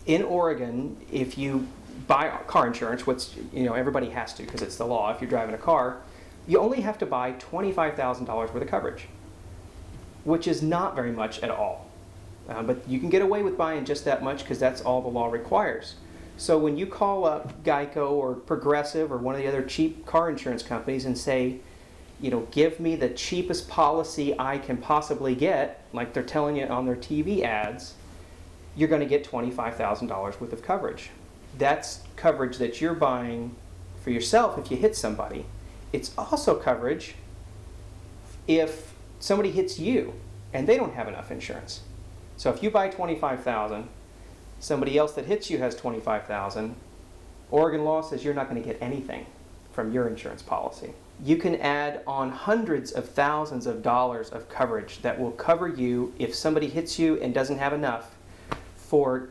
In Oregon, if you buy car insurance, which everybody has to because it's the law, if you're driving a car, you only have to buy $25,000 worth of coverage, which is not very much at all. But you can get away with buying just that much because that's all the law requires. So when you call up Geico or Progressive or one of the other cheap car insurance companies and say, give me the cheapest policy I can possibly get, like they're telling you on their TV ads, you're going to get $25,000 worth of coverage. That's coverage that you're buying for yourself if you hit somebody. It's also coverage if somebody hits you and they don't have enough insurance. So if you buy $25,000, somebody else that hits you has $25,000, Oregon law says you're not going to get anything from your insurance policy. You can add on hundreds of thousands of dollars of coverage that will cover you if somebody hits you and doesn't have enough for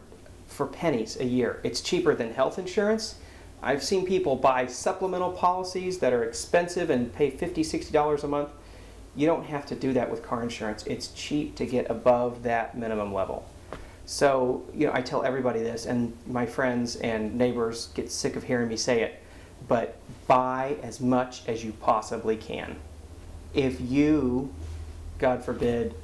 pennies a year. It's cheaper than health insurance. I've seen people buy supplemental policies that are expensive and pay $50, $60 a month. You don't have to do that with car insurance. It's cheap to get above that minimum level. So, I tell everybody this, and my friends and neighbors get sick of hearing me say it, but buy as much as you possibly can. If you, God forbid,